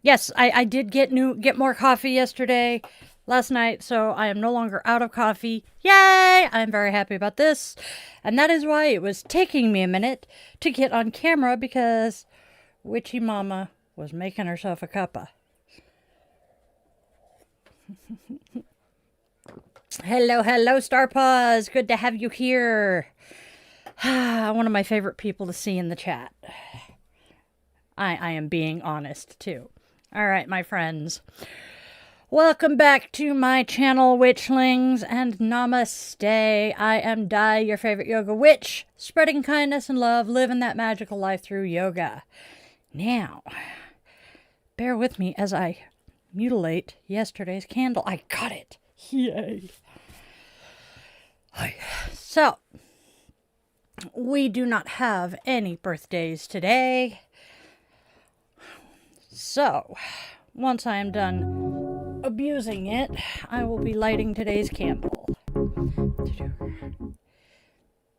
Yes, I did get more coffee last night, so I am no longer out of coffee. Yay! I'm very happy about this. And that is why it was taking me a minute to get on camera because Witchy Mama was making herself a cuppa. Hello, Star Paws. Good to have you here. One of my favorite people to see in the chat. I am being honest, too. All right, my friends. Welcome back to my channel, Witchlings, and Namaste. I am Dai, your favorite yoga witch, spreading kindness and love, living that magical life through yoga. Now, bear with me as I mutilate yesterday's candle. I got it. Yay. So, we do not have any birthdays today. So, once I am done abusing it, I will be lighting today's candle.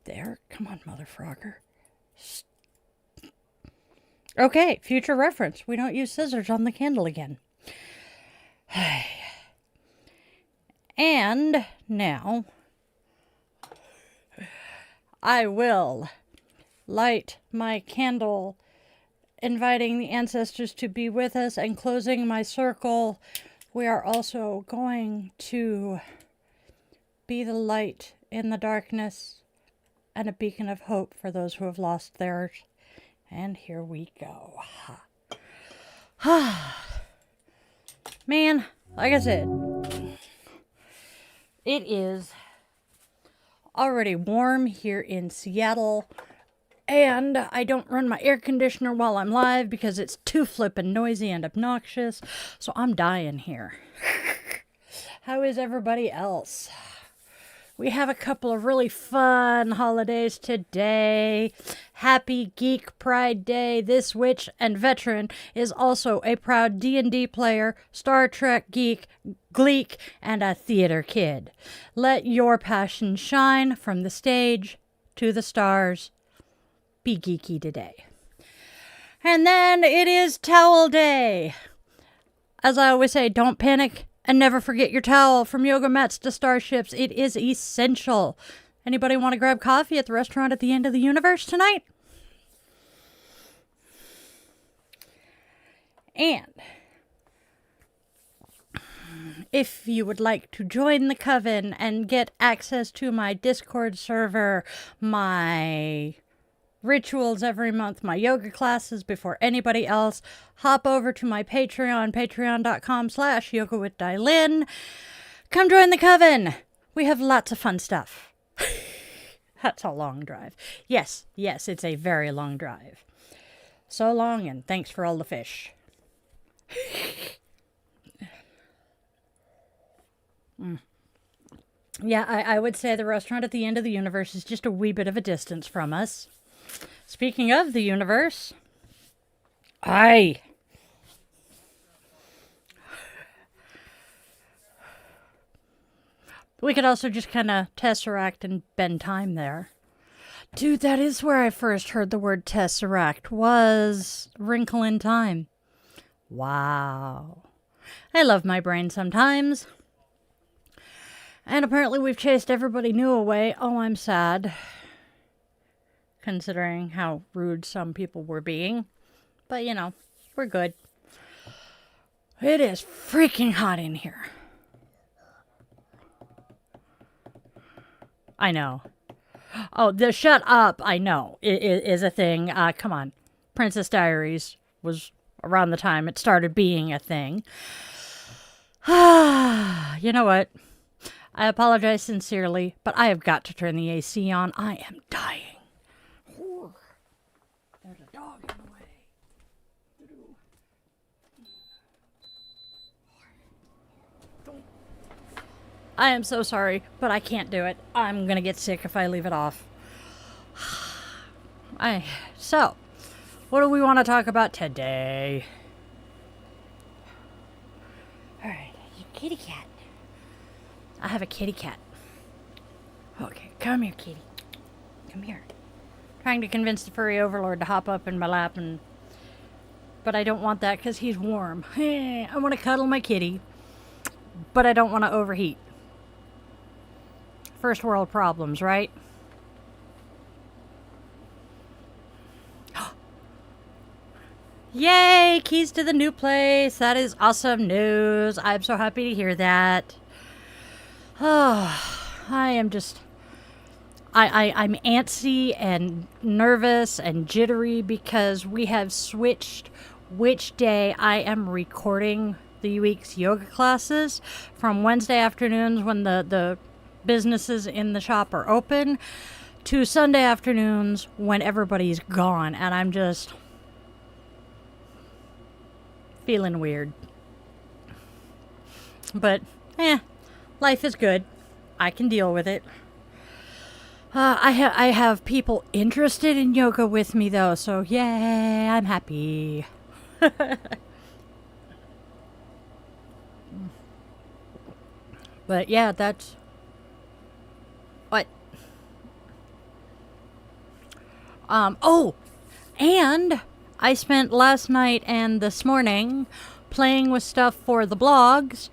There, come on, Mother Frogger. Okay, future reference. We don't use scissors on the candle again. And now, I will light my candle, inviting the ancestors to be with us and closing my circle. We are also going to be the light in the darkness and a beacon of hope for those who have lost theirs. And here we go. Man, like I said, it is already warm here in Seattle. And I don't run my air conditioner while I'm live because it's too flippin' noisy and obnoxious. So I'm dying here. How is everybody else? We have a couple of really fun holidays today. Happy Geek Pride Day. This witch and veteran is also a proud D&D player, Star Trek geek, gleek, and a theater kid. Let your passion shine from the stage to the stars. Be geeky today. And then it is Towel Day. As I always say, don't panic and never forget your towel. From yoga mats to starships, it is essential. Anybody want to grab coffee at the restaurant at the end of the universe tonight? And if you would like to join the coven and get access to my Discord server, my rituals every month, my yoga classes before anybody else, hop over to my Patreon, patreon.com/yogawithdylin. Come join the coven. We have lots of fun stuff. That's a long drive. Yes, it's a very long drive. So long, and thanks for all the fish. Yeah, I would say the restaurant at the end of the universe is just a wee bit of a distance from us. Speaking of the universe, we could also just kind of tesseract and bend time there. Dude, that is where I first heard the word tesseract, was Wrinkle in Time. Wow. I love my brain sometimes. And apparently we've chased everybody new away. Oh, I'm sad, considering how rude some people were being. But, you know, we're good. It is freaking hot in here. I know. Oh, the shut up, I know, is a thing. Come on. Princess Diaries was around the time it started being a thing. You know what? I apologize sincerely, but I have got to turn the AC on. I am dying. There's a dog in the way. I am so sorry, but I can't do it. I'm gonna get sick if I leave it off. So, what do we want to talk about today? Alright, you kitty cat. I have a kitty cat. Okay, come here, kitty. Come here. Trying to convince the furry overlord to hop up in my lap and But I don't want that because he's warm. I want to cuddle my kitty, but I don't want to overheat. First world problems, right? Yay! Keys to the new place. That is awesome news. I'm so happy to hear that. Oh, I am just... I'm antsy and nervous and jittery because we have switched which day I am recording the week's yoga classes from Wednesday afternoons when the businesses in the shop are open to Sunday afternoons when everybody's gone, and I'm just feeling weird. But, life is good. I can deal with it. I have people interested in yoga with me, though, so yay, I'm happy. But yeah, that's... What? Oh! And I spent last night and this morning playing with stuff for the blogs,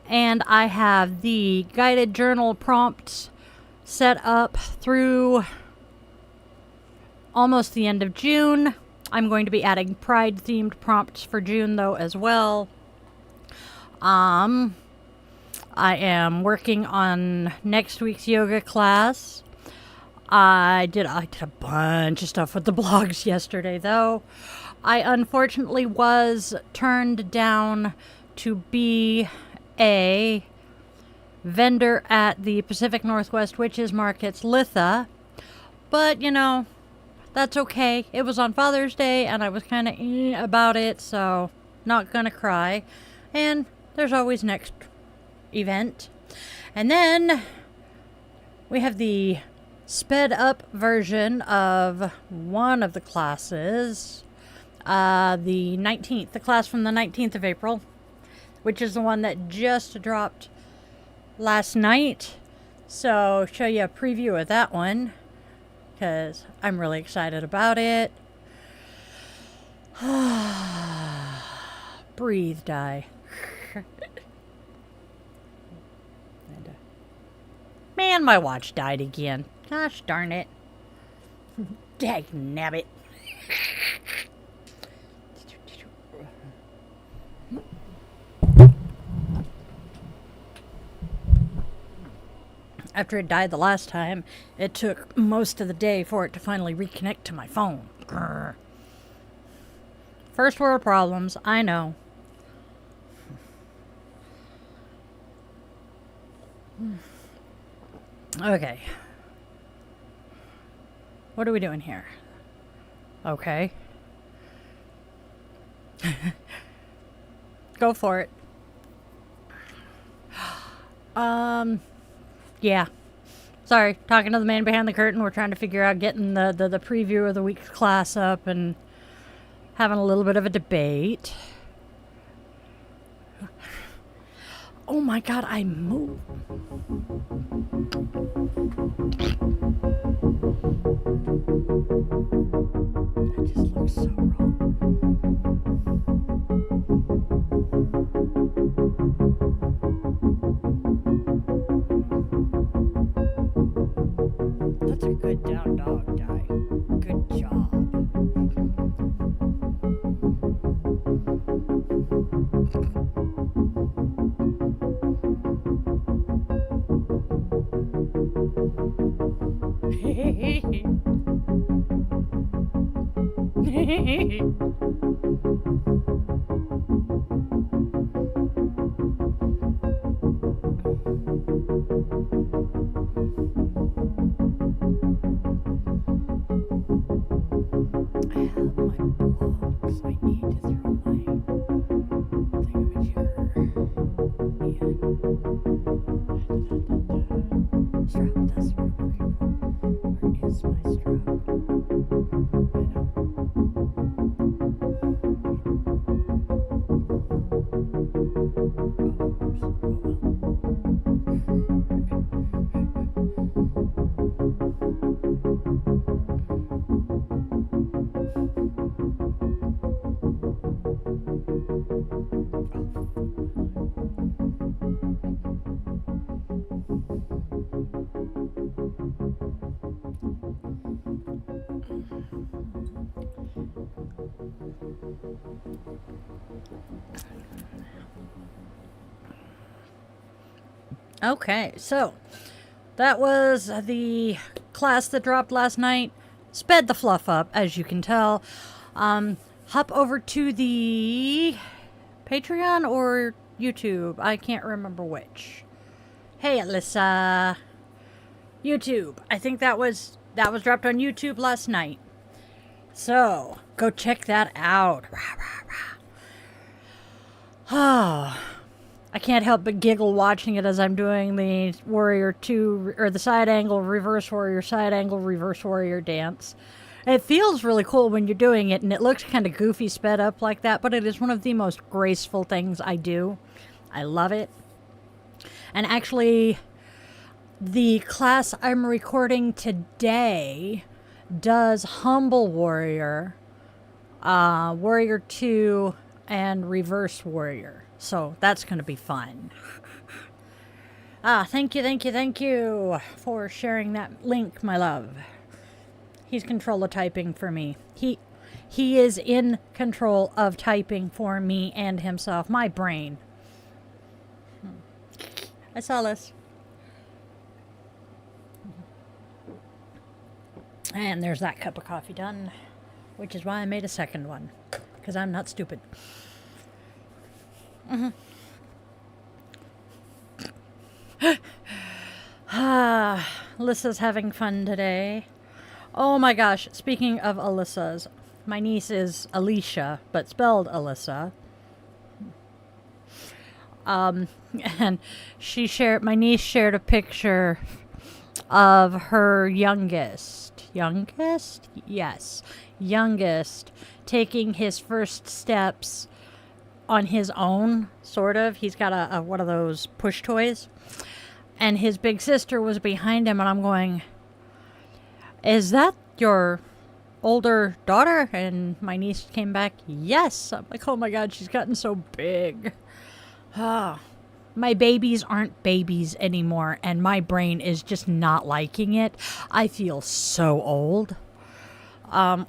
and I have the guided journal prompts set up through almost the end of June. I'm going to be adding Pride-themed prompts for June, though, as well. I am working on next week's yoga class. I did a bunch of stuff with the blogs yesterday, though. I unfortunately was turned down to be a vendor at the Pacific Northwest Witches Market's Litha. But, you know, that's okay. It was on Father's Day, and I was kind of about it, so not gonna cry. And there's always next event. And then we have the sped up version of one of the classes, the 19th, the class from the 19th of April, which is the one that just dropped last night. So show you a preview of that one because I'm really excited about it. Breathe, die. Man, my watch died again. Gosh darn it. Dagnabbit. After it died the last time, it took most of the day for it to finally reconnect to my phone. Grr. First world problems, I know. Okay. What are we doing here? Okay. Go for it. Yeah. Sorry, talking to the man behind the curtain. We're trying to figure out getting the preview of the week's class up and having a little bit of a debate. Oh my god, I moved. That just looks so wrong. That's a good down dog, Di. Good job. Okay, so that was the class that dropped last night. Sped the fluff up, as you can tell. Hop over to the Patreon or YouTube. I can't remember which. Hey, Alyssa. YouTube. I think that was dropped on YouTube last night. So, go check that out. Rah, rah, rah. Oh, I can't help but giggle watching it as I'm doing the Warrior 2, or the side angle, reverse warrior, side angle, reverse warrior dance. It feels really cool when you're doing it, and it looks kind of goofy sped up like that, but it is one of the most graceful things I do. I love it. And actually, the class I'm recording today does Humble Warrior, Warrior 2, and Reverse Warrior. So that's going to be fun. Thank you for sharing that link, my love. He's control of typing for me. He is in control of typing for me and himself. My brain. I saw this. And there's that cup of coffee done, which is why I made a second one, because I'm not stupid. Alyssa's having fun today. Oh my gosh, speaking of Alyssa's, my niece is Alicia, but spelled Alyssa. And my niece shared a picture of her youngest, yes, youngest, taking his first steps on his own, sort of. He's got a one of those push toys, and his big sister was behind him, and I'm going, is that your older daughter? And my niece came back, yes. I'm like, oh my god, she's gotten so big. My babies aren't babies anymore, and my brain is just not liking it. I feel so old. 4.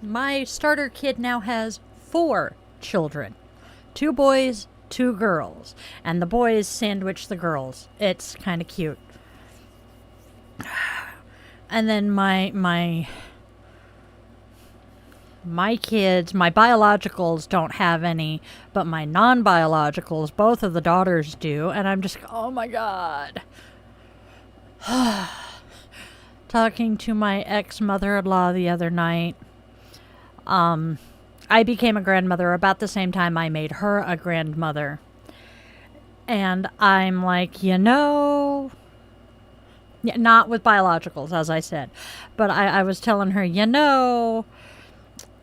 My starter kid now has 4 children. 2 boys, 2 girls. And the boys sandwich the girls. It's kind of cute. And then my kids, my biologicals don't have any, but my non-biologicals, both of the daughters do. And I'm just, oh my god. Talking to my ex-mother-in-law the other night. I became a grandmother about the same time I made her a grandmother. And I'm like, yeah, not with biologicals, as I said. But I was telling her,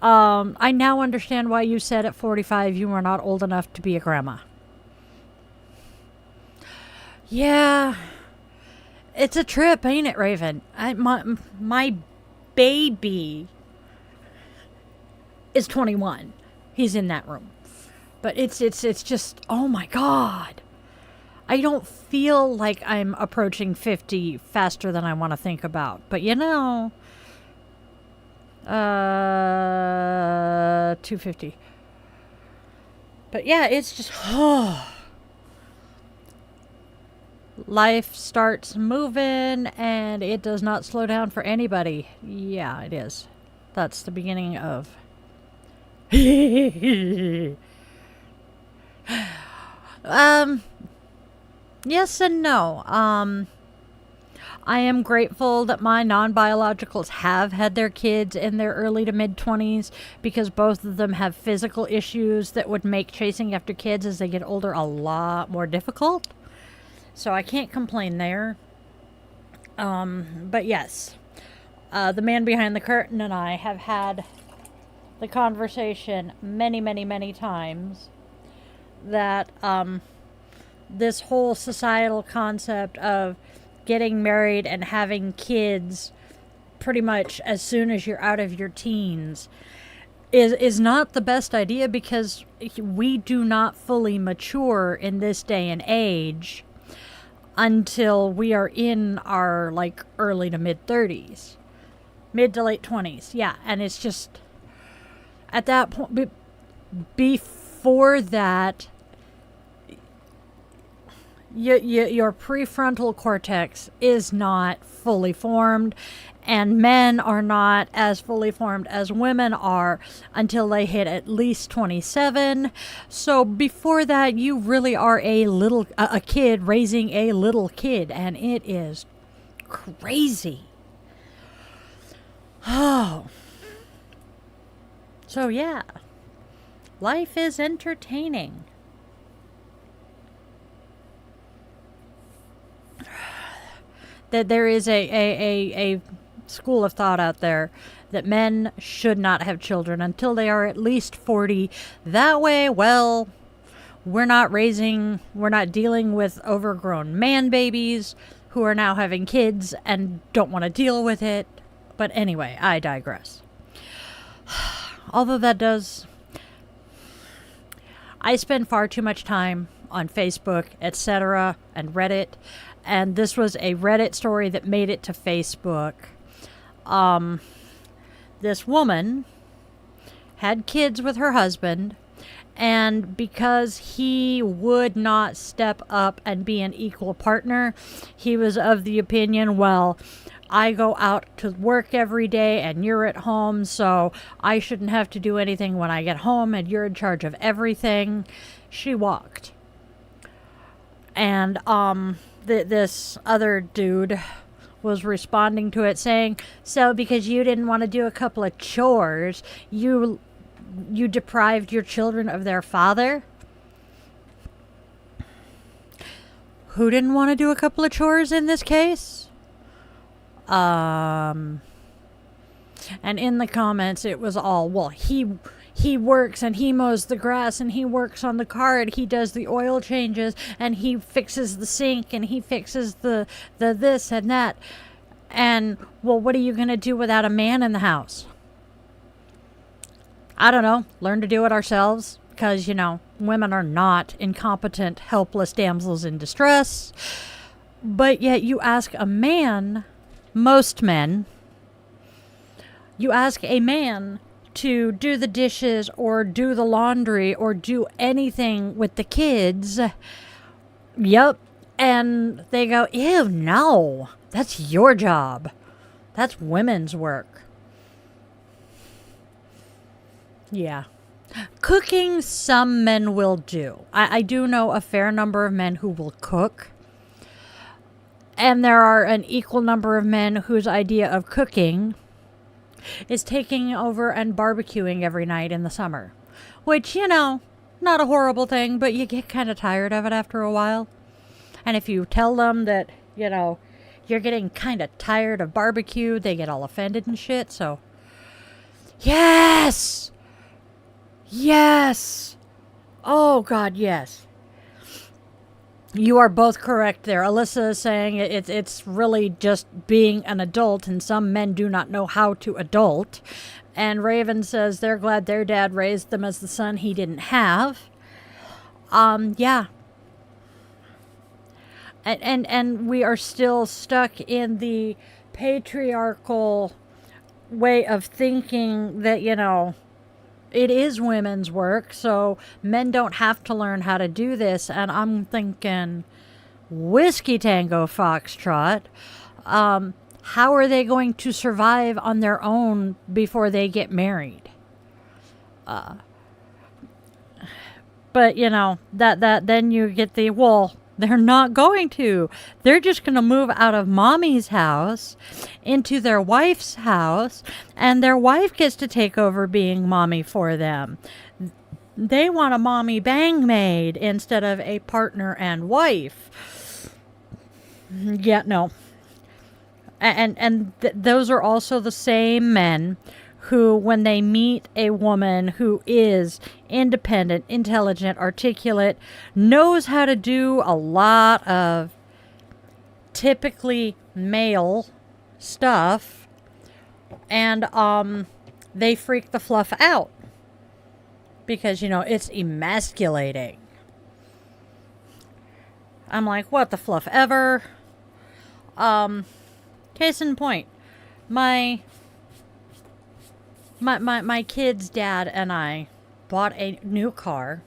I now understand why you said at 45 you were not old enough to be a grandma. Yeah. It's a trip, ain't it, Raven? My baby is 21. He's in that room. But it's just, oh my god. I don't feel like I'm approaching 50 faster than I want to think about. But 250. But yeah, it's just, life starts moving and it does not slow down for anybody. Yeah, it is. That's the beginning of yes and no. I am grateful that my non-biologicals have had their kids in their early to mid-20s, because both of them have physical issues that would make chasing after kids as they get older a lot more difficult. So I can't complain there. But yes, the man behind the curtain and I have had the conversation many times that this whole societal concept of getting married and having kids pretty much as soon as you're out of your teens is not the best idea, because we do not fully mature in this day and age until we are in our early to mid 30s. Mid to late 20s. Yeah. And it's just at that point, before that, your prefrontal cortex is not fully formed, and men are not as fully formed as women are until they hit at least 27. So before that, you really are a kid raising a little kid, and it is crazy. Oh. So yeah, life is entertaining. That there is a school of thought out there that men should not have children until they are at least 40. That way, well, we're not dealing with overgrown man babies who are now having kids and don't want to deal with it. But anyway, I digress. Although I spend far too much time on Facebook, etc., and Reddit. And this was a Reddit story that made it to Facebook. This woman had kids with her husband, and because he would not step up and be an equal partner, he was of the opinion, well, I go out to work every day and you're at home, so I shouldn't have to do anything when I get home and you're in charge of everything. She walked. And this other dude was responding to it saying, so because you didn't want to do a couple of chores, you deprived your children of their father? Who didn't want to do a couple of chores in this case? And in the comments it was all, well, he works and he mows the grass and he works on the car and he does the oil changes and he fixes the sink and he fixes the this and that. And, well, what are you going to do without a man in the house? I don't know. Learn to do it ourselves. Because, women are not incompetent, helpless damsels in distress. But yet you ask a man, most men, you ask a man to do the dishes or do the laundry or do anything with the kids. Yep. And they go, ew, no, that's your job. That's women's work. Yeah. Cooking, some men will do. I do know a fair number of men who will cook. And there are an equal number of men whose idea of cooking is taking over and barbecuing every night in the summer. Which, not a horrible thing, but you get kind of tired of it after a while. And if you tell them that, you're getting kind of tired of barbecue, they get all offended and shit, so. Yes! Yes! Oh, God, yes. You are both correct there. Alyssa is saying it's really just being an adult, and some men do not know how to adult. And Raven says they're glad their dad raised them as the son he didn't have. Yeah. And we are still stuck in the patriarchal way of thinking that, it is women's work, so men don't have to learn how to do this. And I'm thinking, Whiskey Tango Foxtrot, how are they going to survive on their own before they get married? But, that then you get the, well, they're not going to. They're just going to move out of mommy's house into their wife's house, and their wife gets to take over being mommy for them. They want a mommy bang maid instead of a partner and wife. Yeah, no. And those are also the same men who, when they meet a woman who is independent, intelligent, articulate, knows how to do a lot of typically male stuff, and they freak the fluff out because, it's emasculating. I'm like, what the fluff ever? Case in point, my My kid's dad and I bought a new car.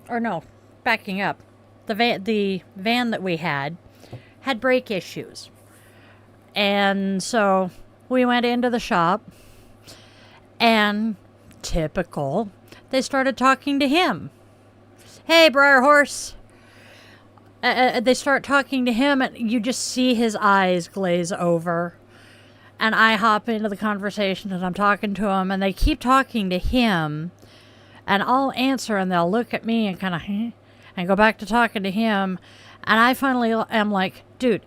Or no, backing up. The van that we had brake issues. And so we went into the shop, and typical, they started talking to him. Hey, Briar Horse. They start talking to him, and you just see his eyes glaze over. And I hop into the conversation, and I'm talking to him, and they keep talking to him. And I'll answer, and they'll look at me and kind of, and go back to talking to him. And I finally am like, dude,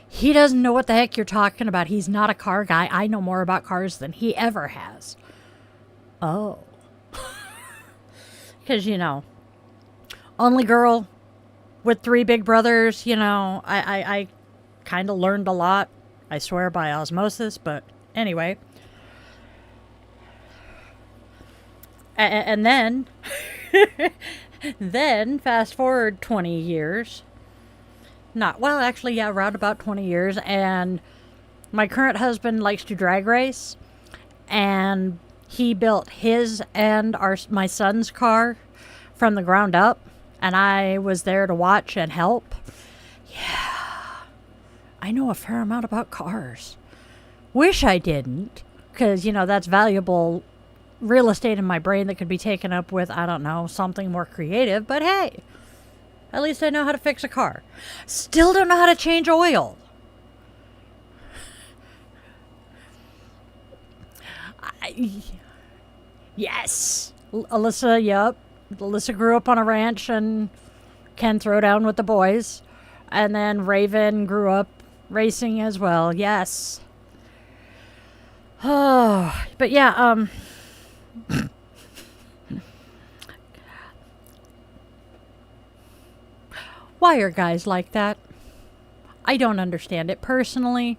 he doesn't know what the heck you're talking about. He's not a car guy. I know more about cars than he ever has. Oh. Because, only girl with 3 big brothers, I kind of learned a lot. I swear by osmosis, but anyway. And then, fast forward 20 years. Around about 20 years. And my current husband likes to drag race. And he built his and my son's car from the ground up. And I was there to watch and help. Yeah. I know a fair amount about cars. Wish I didn't. Because, that's valuable real estate in my brain that could be taken up with, I don't know, something more creative. But hey, at least I know how to fix a car. Still don't know how to change oil. Yes. Alyssa, yep. Alyssa grew up on a ranch and can throw down with the boys. And then Raven grew up racing as well. Yes. Oh, but yeah, why are guys like that? I don't understand it personally,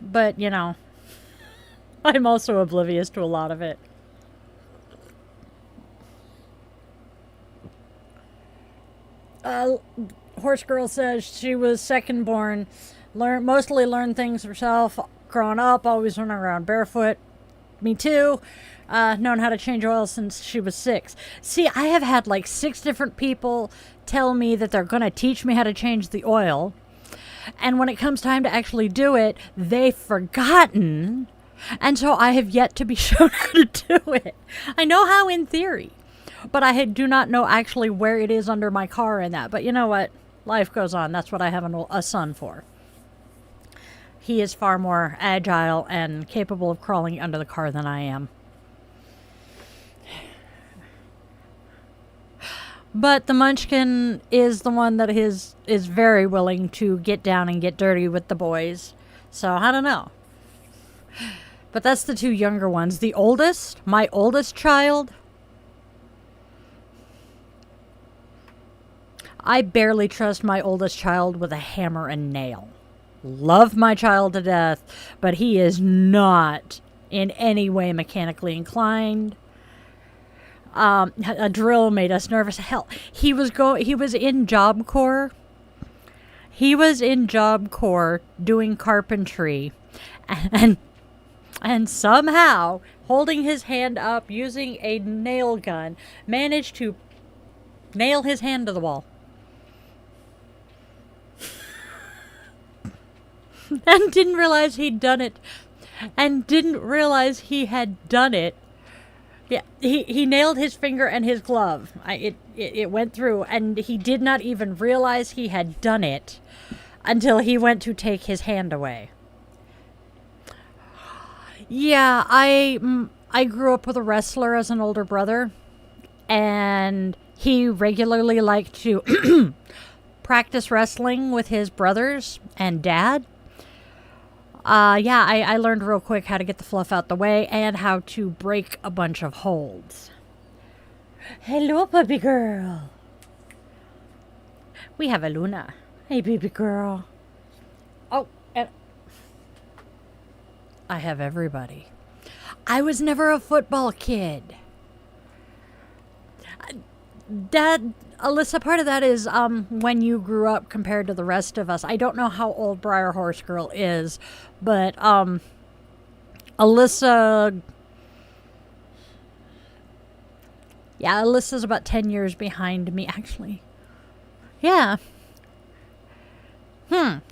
but I'm also oblivious to a lot of it. Horse Girl says she was second born, mostly learned things herself. Growing up, always running around barefoot. Me too. Known how to change oil since she was 6. See, I have had like 6 different people tell me that they're going to teach me how to change the oil. And when it comes time to actually do it, they've forgotten. And so I have yet to be shown how to do it. I know how in theory, but I do not know actually where it is under my car and that. But you know what? Life goes on. That's what I have a son for. He is far more agile and capable of crawling under the car than I am. But the Munchkin is the one that is very willing to get down and get dirty with the boys. So, I don't know. But that's the 2 younger ones. The oldest, my oldest child, I barely trust my oldest child with a hammer and nail. Love my child to death, but he is not in any way mechanically inclined. A drill made us nervous. Hell, he was in Job Corps. He was in Job Corps doing carpentry, and somehow holding his hand up using a nail gun managed to nail his hand to the wall. And didn't realize he'd done it. And didn't realize he had done it. Yeah, he nailed his finger and his glove. It went through, and he did not even realize he had done it until he went to take his hand away. Yeah, I grew up with a wrestler as an older brother, and he regularly liked to practice wrestling with his brothers and dad. I learned real quick how to get the fluff out the way and how to break a bunch of holds. Hello, puppy girl. We have a Luna. Hey, baby girl. Oh, and I have everybody. I was never a football kid. Alyssa, part of that is when you grew up compared to the rest of us. I don't know how old Briar Horse Girl is, but Alyssa, yeah, Alyssa's about 10 years behind me, actually. Yeah.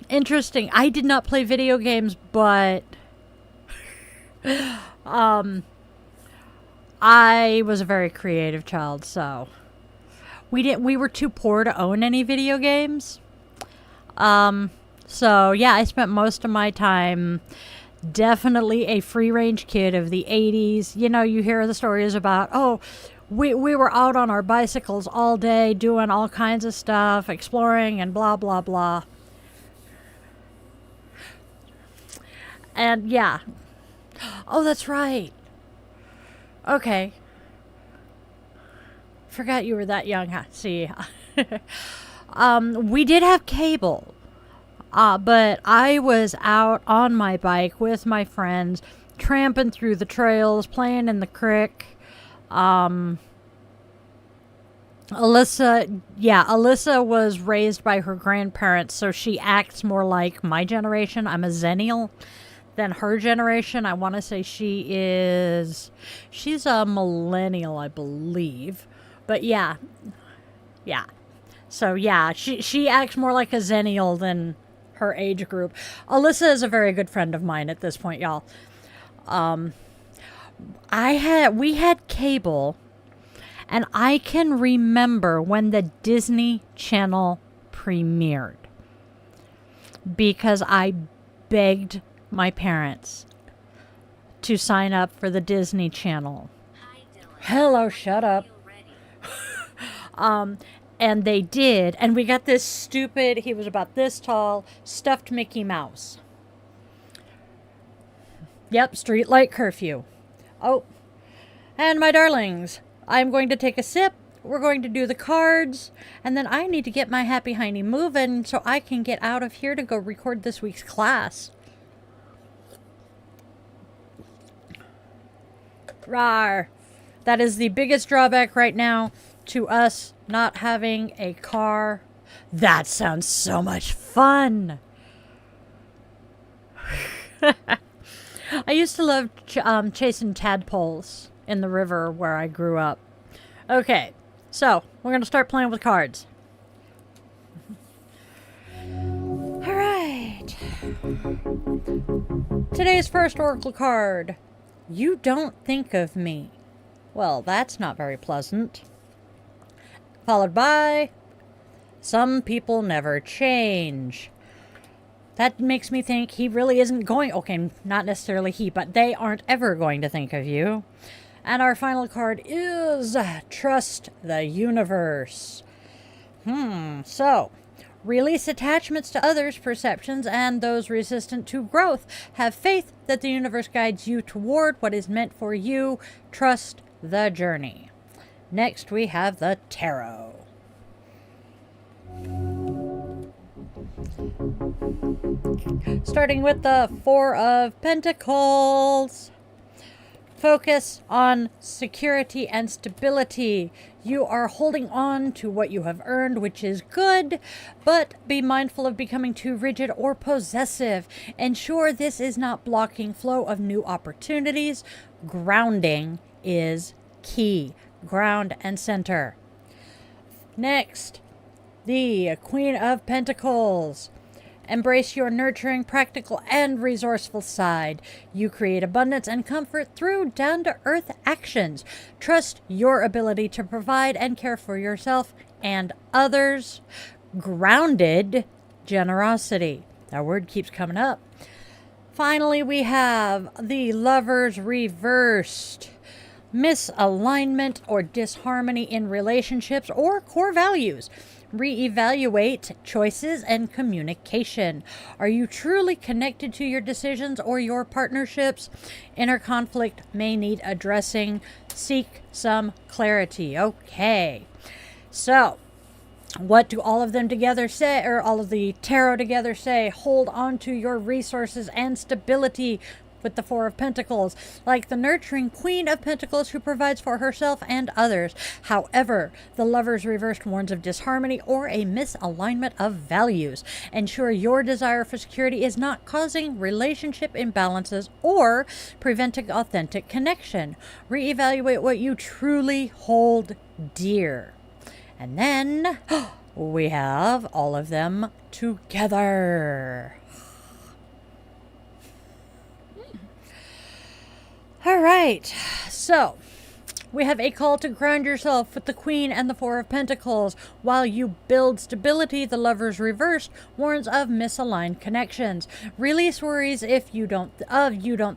Interesting. I did not play video games, but I was a very creative child, so we were too poor to own any video games. So yeah, I spent most of my time definitely a free range kid of the 80s. You know, you hear the stories about, oh, we were out on our bicycles all day doing all kinds of stuff, exploring and blah, blah, blah. And yeah. Oh, that's right. Okay. Forgot you were that young. See. We did have cable. But I was out on my bike with my friends, tramping through the trails, playing in the creek. Alyssa was raised by her grandparents, so she acts more like my generation. I'm a Zennial than her generation. I want to say she's a millennial, I believe. But yeah. So yeah, she acts more like a Zennial than her age group. Alyssa is a very good friend of mine at this point, y'all. We had cable, and I can remember when the Disney Channel premiered because I begged my parents to sign up for the Disney Channel. Hello, shut up. And they did, and we got this stupid, he was about this tall, stuffed Mickey Mouse. Yep, streetlight curfew. Oh, and my darlings, I'm going to take a sip, we're going to do the cards, and then I need to get my happy hiney moving so I can get out of here to go record this week's class. Rawr. That is the biggest drawback right now to us not having a car. That sounds so much fun. I used to love chasing tadpoles in the river where I grew up. Okay, so we're going to start playing with cards. All right. Today's first oracle card. You don't think of me. Well, that's not very pleasant. Followed by, some people never change. That makes me think he really isn't going, okay, not necessarily he, but they aren't ever going to think of you. And our final card is Trust the Universe. So, release attachments to others' perceptions and those resistant to growth. Have faith that the universe guides you toward what is meant for you. Trust the journey. Next, we have the tarot. Starting with the Four of Pentacles. Focus on security and stability. You are holding on to what you have earned, which is good, but be mindful of becoming too rigid or possessive. Ensure this is not blocking flow of new opportunities. Grounding is key. Ground and center. Next, the Queen of Pentacles. Embrace your nurturing, practical, and resourceful side. You create abundance and comfort through down-to-earth actions. Trust your ability to provide and care for yourself and others. Grounded generosity. That word keeps coming up. Finally, we have the Lovers reversed. Misalignment or disharmony in relationships or core values. Reevaluate choices and communication. Are you truly connected to your decisions or your partnerships? Inner conflict may need addressing. Seek some clarity. Okay. So, what do all of them together say, or all of the tarot together say? Hold on to your resources and stability. with the Four of Pentacles, like the nurturing Queen of Pentacles who provides for herself and others. However, the Lovers reversed warns of disharmony or a misalignment of values. Ensure your desire for security is not causing relationship imbalances or preventing authentic connection. Reevaluate what you truly hold dear. And then we have all of them together. All right, so we have a call to ground yourself with the Queen and the Four of Pentacles. While you build stability, the Lovers reversed warns of misaligned connections. Release worries if you don't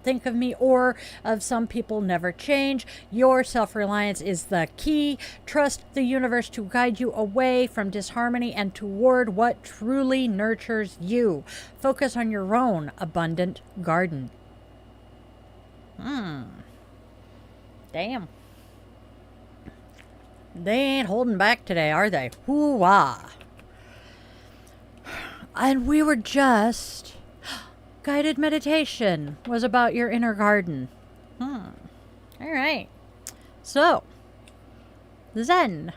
think of me, or of some people never change. Your self-reliance is the key. Trust the universe to guide you away from disharmony and toward what truly nurtures you. Focus on your own abundant garden. Damn. They ain't holding back today, are they? Hoo-wah. And we were just... Guided meditation was about your inner garden. All right. So, Zen.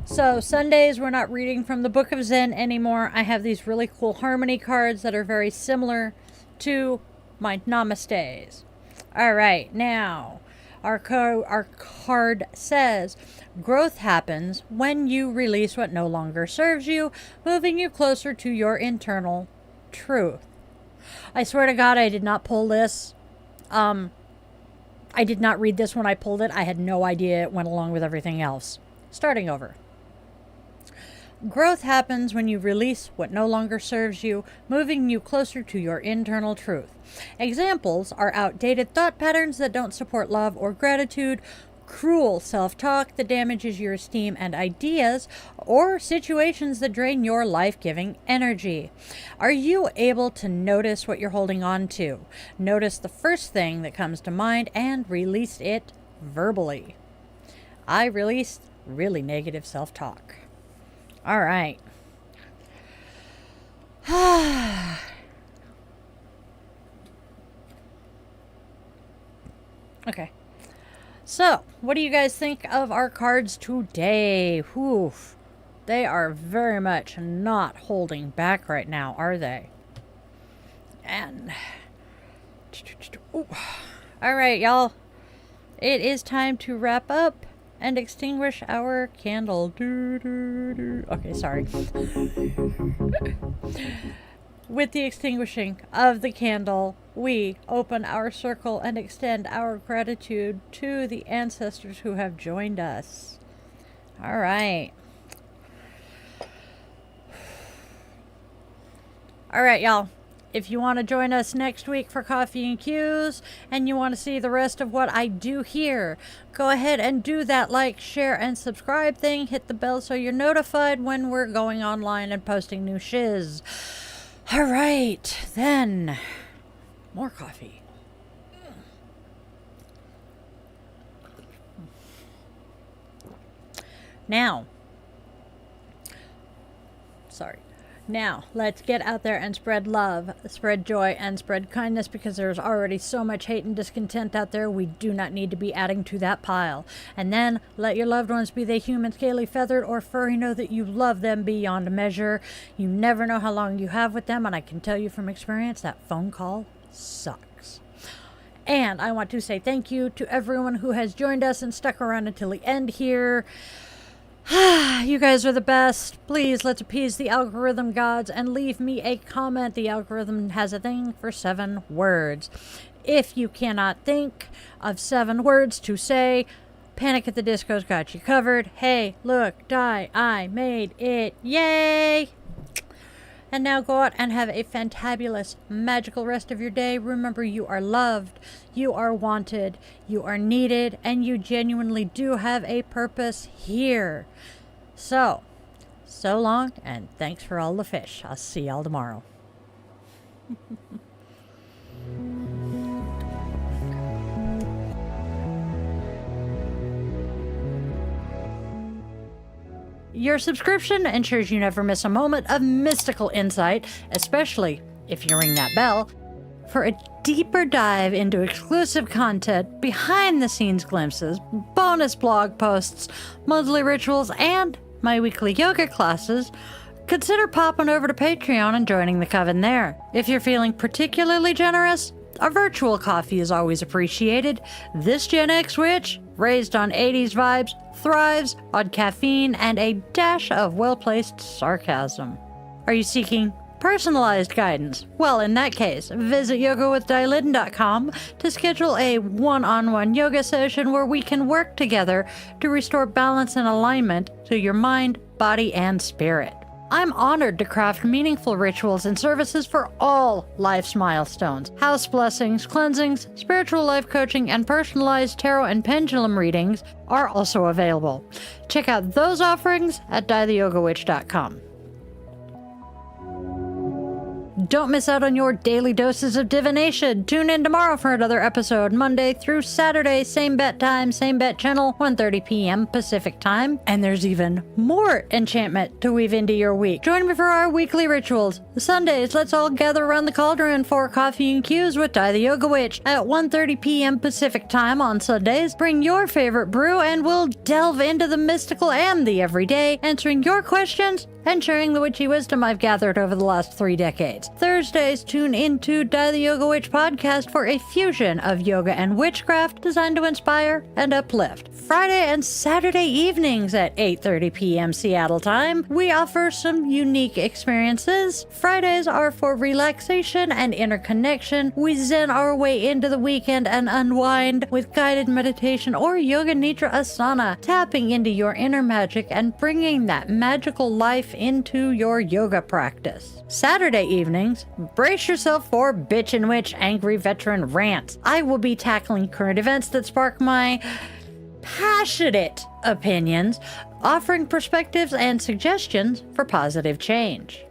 So Sundays we're not reading from the Book of Zen anymore. I have these really cool harmony cards that are very similar to my Namastes. All right, now our card says growth happens when you release what no longer serves you, moving you closer to your internal truth. I swear to God, I did not pull this. I did not read this when I pulled it. I had no idea it went along with everything else. Starting over. Growth happens when you release what no longer serves you, moving you closer to your internal truth. Examples are outdated thought patterns that don't support love or gratitude, cruel self-talk that damages your esteem and ideas, or situations that drain your life-giving energy. Are you able to notice what you're holding on to? Notice the first thing that comes to mind and release it verbally. I released really negative self-talk. All right. Okay. So, what do you guys think of our cards today? Oof. They are very much not holding back right now, are they? And... Ooh. All right, y'all. It is time to wrap up and extinguish our candle. Okay, sorry. With the extinguishing of the candle, we open our circle and extend our gratitude to the ancestors who have joined us. All right. All right, y'all. If you want to join us next week for Coffee and Cues, and you want to see the rest of what I do here, go ahead and do that like, share, and subscribe thing. Hit the bell so you're notified when we're going online and posting new shiz. All right, then. More coffee. Now, let's get out there and spread love, spread joy, and spread kindness, because there's already so much hate and discontent out there. We do not need to be adding to that pile. And then let your loved ones, be they human, scaly, feathered, or furry, know that you love them beyond measure. You never know how long you have with them, and I can tell you from experience that phone call sucks. And I want to say thank you to everyone who has joined us and stuck around until the end here. You guys are the best. Please, let's appease the algorithm gods and leave me a comment. The algorithm has a thing for 7 words. If you cannot think of 7 words to say, Panic at the Disco's got you covered. Hey, look, die, I made it. Yay! And now go out and have a fantabulous, magical rest of your day. Remember, you are loved, you are wanted, you are needed, and you genuinely do have a purpose here. So long, and thanks for all the fish. I'll see y'all tomorrow. Your subscription ensures you never miss a moment of mystical insight, especially if you ring that bell, for a deeper dive into exclusive content, behind-the-scenes glimpses, bonus blog posts, monthly rituals, and my weekly yoga classes. Consider popping over to Patreon and joining the coven there. If you're feeling particularly generous, a virtual coffee is always appreciated. This Gen X witch, raised on 80s vibes, thrives on caffeine and a dash of well-placed sarcasm. Are you seeking personalized guidance? Well, in that case, visit yogawithdailin.com to schedule a one-on-one yoga session where we can work together to restore balance and alignment to your mind, body, and spirit. I'm honored to craft meaningful rituals and services for all life's milestones. House blessings, cleansings, spiritual life coaching, and personalized tarot and pendulum readings are also available. Check out those offerings at dietheyogawitch.com. Don't miss out on your daily doses of divination. Tune in tomorrow for another episode, Monday through Saturday, same bat time, same bat channel, 1:30 p.m. Pacific time. And there's even more enchantment to weave into your week. Join me for our weekly rituals. Sundays, let's all gather around the cauldron for coffee and cues with Di the Yoga Witch at 1:30 p.m. Pacific time on Sundays. Bring your favorite brew and we'll delve into the mystical and the everyday, answering your questions and sharing the witchy wisdom I've gathered over the last 3 decades. Thursdays, tune into Di the Yoga Witch podcast for a fusion of yoga and witchcraft designed to inspire and uplift. Friday and Saturday evenings at 8:30 p.m. Seattle time, we offer some unique experiences. Fridays are for relaxation and interconnection. We zen our way into the weekend and unwind with guided meditation or yoga nidra asana, tapping into your inner magic and bringing that magical life into your yoga practice. Saturday evenings, brace yourself for Bitch and Witch Angry Veteran Rants. I will be tackling current events that spark my passionate opinions, offering perspectives and suggestions for positive change.